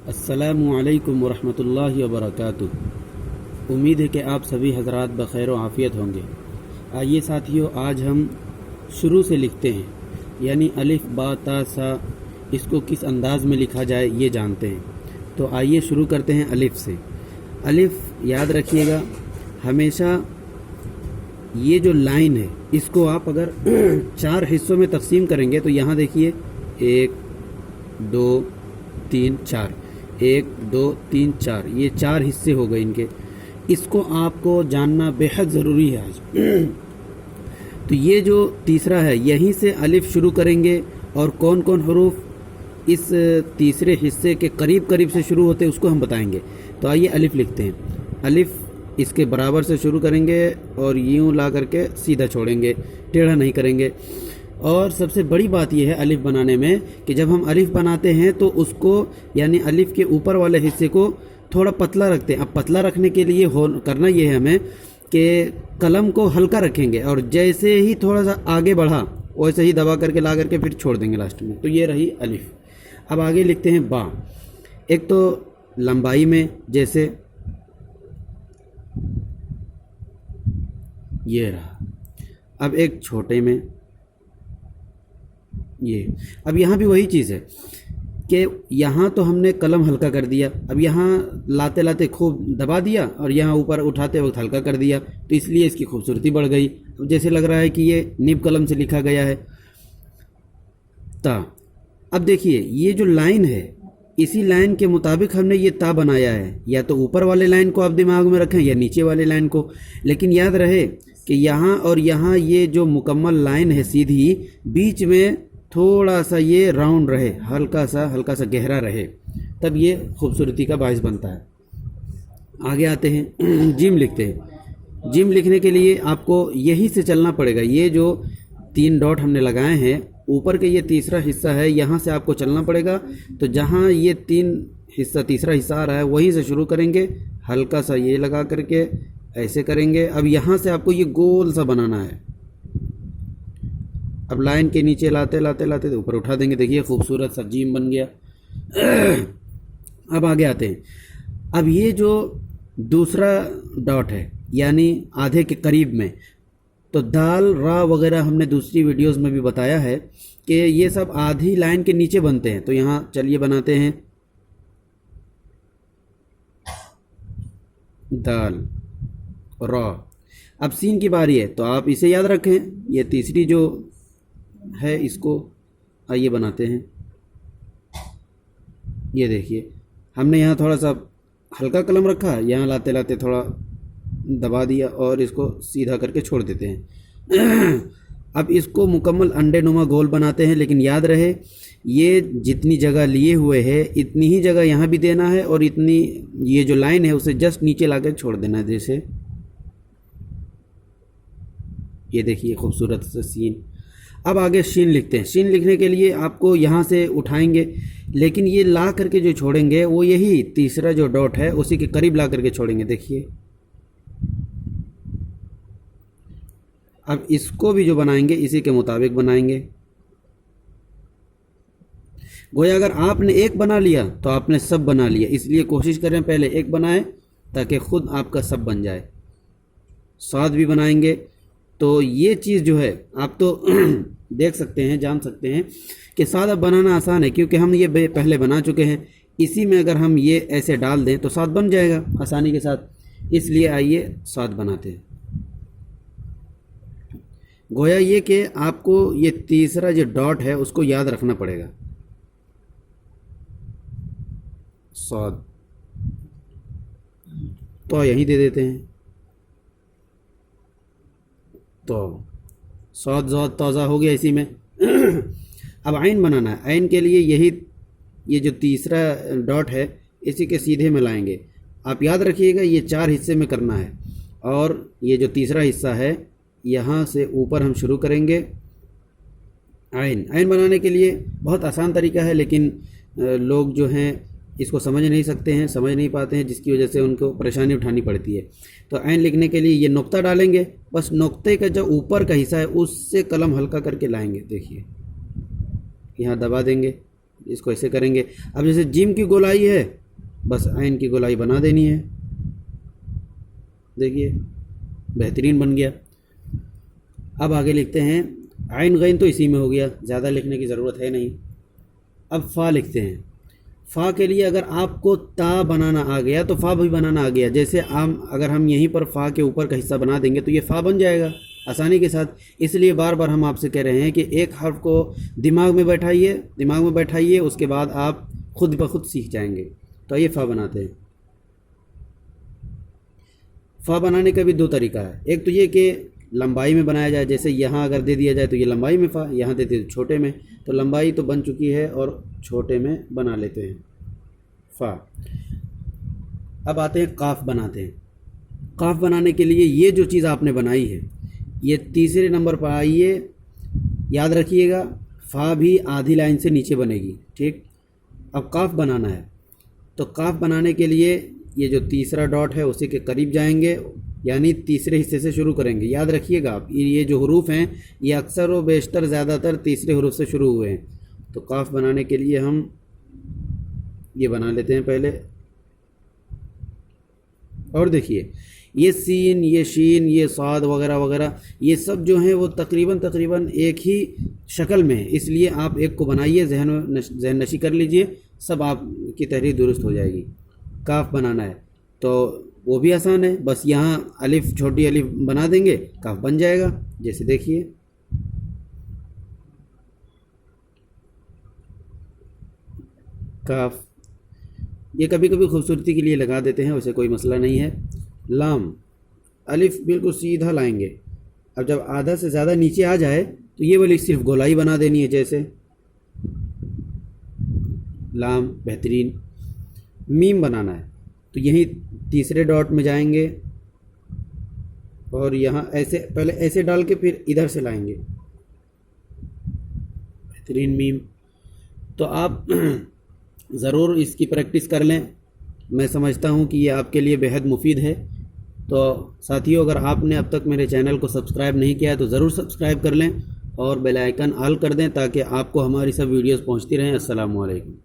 अस्सलामु अलैकुम वरहमतुल्लाहि वबरकातुह। उम्मीद है कि आप सभी हज़रात बखैर व आफ़ियत होंगे। आइए साथियों, आज हम शुरू से लिखते हैं, यानी अलिफ बा ता सा, इसको किस अंदाज़ में लिखा जाए ये जानते हैं। तो आइए शुरू करते हैं अलिफ से। अलिफ याद रखिएगा, हमेशा ये जो लाइन है इसको आप अगर 4 हिस्सों में तकसीम करेंगे तो यहाँ देखिए 1 2 3 4, 1 2 3 4, ये 4 हिस्से हो गए इनके। इसको आपको जानना बेहद ज़रूरी है आज। तो ये जो तीसरा है, यहीं से अलिफ शुरू करेंगे और कौन कौन हरूफ इस तीसरे हिस्से के करीब करीब से शुरू होते हैं उसको हम बताएंगे। तो आइए अलिफ लिखते हैं। अलिफ इसके बराबर से शुरू करेंगे और यूँ ला करके सीधा छोड़ेंगे, टेढ़ा नहीं करेंगे। और सबसे बड़ी बात यह है अलिफ बनाने में कि जब हम अलिफ बनाते हैं तो उसको, यानी अलिफ के ऊपर वाले हिस्से को थोड़ा पतला रखते हैं। अब पतला रखने के लिए करना ये है हमें कि कलम को हल्का रखेंगे और जैसे ही थोड़ा सा आगे बढ़ा वैसे ही दबा करके ला करके फिर छोड़ देंगे लास्ट में। तो ये रही अलिफ। अब आगे लिखते हैं बा। एक तो लंबाई में, जैसे ये रहा। अब एक छोटे में, ये। अब यहाँ भी वही चीज़ है कि यहाँ तो हमने कलम हल्का कर दिया, अब यहाँ लाते लाते खूब दबा दिया और यहाँ ऊपर उठाते वक्त हल्का कर दिया, तो इसलिए इसकी खूबसूरती बढ़ गई। अब जैसे लग रहा है कि ये निब कलम से लिखा गया है ता। अब देखिए ये जो लाइन है, इसी लाइन के मुताबिक हमने ये ता बनाया है। या तो ऊपर वाले लाइन को आप दिमाग में रखें या नीचे वाले लाइन को, लेकिन याद रहे कि यहाँ और यहाँ ये जो मुकम्मल लाइन है सीधी, बीच में थोड़ा सा ये राउंड रहे, हल्का सा गहरा रहे, तब ये खूबसूरती का बायस बनता है। आगे आते हैं, जिम लिखते हैं। जिम लिखने के लिए आपको यही से चलना पड़ेगा। ये जो 3 डॉट हमने लगाए हैं, ऊपर के ये तीसरा हिस्सा है, यहाँ से आपको चलना पड़ेगा। तो जहाँ ये तीसरा हिस्सा आ रहा है वहीं से शुरू करेंगे, हल्का सा ये लगा करके ऐसे करेंगे। अब यहाँ से आपको ये गोल सा बनाना है। अब लाइन के नीचे लाते लाते लाते ऊपर उठा देंगे। देखिए खूबसूरत सा जीम बन गया। अब आगे आते हैं। अब ये जो दूसरा डॉट है, यानी आधे के करीब में, तो दाल रा वगैरह हमने दूसरी वीडियोस में भी बताया है कि ये सब आधी लाइन के नीचे बनते हैं। तो यहाँ चलिए बनाते हैं दाल रा। अब सीन की बारी है, तो आप इसे याद रखें। ये तीसरी जो है इसको आइए बनाते हैं। ये देखिए हमने यहाँ थोड़ा सा हल्का कलम रखा, यहाँ लाते लाते थोड़ा दबा दिया और इसको सीधा करके छोड़ देते हैं। अब इसको मुकम्मल अंडे नुमा गोल बनाते हैं, लेकिन याद रहे ये जितनी जगह लिए हुए है इतनी ही जगह यहाँ भी देना है और इतनी ये जो लाइन है उसे जस्ट नीचे लाकर छोड़ देना है। जैसे ये देखिए खूबसूरत सा सीन। अब आगे शीन लिखते हैं। शीन लिखने के लिए आपको यहाँ से उठाएंगे, लेकिन ये ला करके जो छोड़ेंगे वो यही तीसरा जो डॉट है उसी के करीब ला करके छोड़ेंगे। देखिए अब इसको भी जो बनाएंगे इसी के मुताबिक बनाएंगे। गोया अगर आपने एक बना लिया तो आपने सब बना लिया, इसलिए कोशिश करें पहले एक बनाएं ताकि ख़ुद आपका सब बन जाए। साथ भी बनाएंगे तो ये चीज़ जो है आप तो देख सकते हैं, जान सकते हैं कि साथ अब बनाना आसान है, क्योंकि हम ये पहले बना चुके हैं। इसी में अगर हम ये ऐसे डाल दें तो साथ बन जाएगा आसानी के साथ। इसलिए आइए साथ बनाते हैं। गोया ये कि आपको ये तीसरा जो डॉट है उसको याद रखना पड़ेगा। साथ तो यहीं दे देते हैं। तो सौद ज़ौद तौज़ा हो गया इसी में। अब आइन बनाना है। आइन के लिए यही ये जो तीसरा डॉट है इसी के सीधे में लाएंगे। आप याद रखिएगा ये 4 हिस्से में करना है और ये जो तीसरा हिस्सा है यहाँ से ऊपर हम शुरू करेंगे। आइन बनाने के लिए बहुत आसान तरीका है, लेकिन लोग जो हैं इसको समझ नहीं सकते हैं, समझ नहीं पाते हैं, जिसकी वजह से उनको परेशानी उठानी पड़ती है। तो ऐन लिखने के लिए ये नुक्ता डालेंगे, बस नुक्ते का जो ऊपर का हिस्सा है उससे कलम हल्का करके लाएंगे। देखिए यहाँ दबा देंगे, इसको ऐसे करेंगे। अब जैसे जिम की गोलाई है बस आइन की गोलाई बना देनी है। देखिए बेहतरीन बन गया। अब आगे लिखते हैं आइन गैन, तो इसी में हो गया, ज़्यादा लिखने की ज़रूरत है नहीं। अब फ़ा लिखते हैं। फ़ा के लिए अगर आपको ता बनाना आ गया तो फ़ा भी बनाना आ गया। जैसे अगर हम यहीं पर फ़ा के ऊपर का हिस्सा बना देंगे तो ये फ़ा बन जाएगा आसानी के साथ। इसलिए बार बार हम आपसे कह रहे हैं कि एक हर्फ को दिमाग में बैठाइए, उसके बाद आप खुद ब खुद सीख जाएंगे। तो ये फ़ा बनाते हैं। फ़ा बनाने का भी दो तरीका है। एक तो ये कि लंबाई में बनाया जाए, जैसे यहाँ अगर दे दिया जाए तो ये लंबाई में फ़ा, यहाँ दे दिया छोटे में, तो लंबाई तो बन चुकी है और छोटे में बना लेते हैं फ़ा। अब आते हैं काफ़ बनाते हैं। काफ़ बनाने के लिए ये जो चीज़ आपने बनाई है ये तीसरे नंबर पर आइए, याद रखिएगा फ़ा भी आधी लाइन से नीचे बनेगी, ठीक। अब काफ़ बनाना है तो काफ़ बनाने के लिए ये जो तीसरा डॉट है उसी के करीब जाएंगे, यानी तीसरे हिस्से से शुरू करेंगे। याद रखिएगा आप, ये जो हुरूफ हैं ये अक्सर व बेशतर ज़्यादातर तीसरे हुरूफ से शुरू हुए हैं। तो काफ़ बनाने के लिए हम ये बना लेते हैं पहले। और देखिए ये सीन, ये शीन, ये साद वगैरह वगैरह, ये सब जो हैं वो तकरीबन एक ही शक्ल में है। इसलिए आप एक को बनाइए, जहन नशी कर लीजिए, सब आपकी तहरीर दुरुस्त हो जाएगी। काफ़ बनाना है तो वो भी आसान है, बस यहाँ अलिफ, छोटी अलिफ बना देंगे, काफ़ बन जाएगा। जैसे देखिए काफ़, ये कभी कभी खूबसूरती के लिए लगा देते हैं, वैसे कोई मसला नहीं है। लाम, अलिफ बिल्कुल सीधा लाएंगे। अब जब आधा से ज़्यादा नीचे आ जाए तो ये वाली सिर्फ गोलाई बना देनी है, जैसे लाम, बेहतरीन। मीम बनाना है तो यहीं तीसरे डॉट में जाएंगे और यहाँ ऐसे पहले ऐसे डाल के फिर इधर से लाएंगे, बेहतरीन मीम। तो आप ज़रूर इसकी प्रैक्टिस कर लें, मैं समझता हूँ कि ये आपके लिए बेहद मुफीद है। तो साथियों, अगर आपने अब तक मेरे चैनल को सब्सक्राइब नहीं किया है तो ज़रूर सब्सक्राइब कर लें और बेल आइकन ऑल कर दें ताकि आपको हमारी सब वीडियोस पहुँचती रहें। अस्सलामु अलैकुम।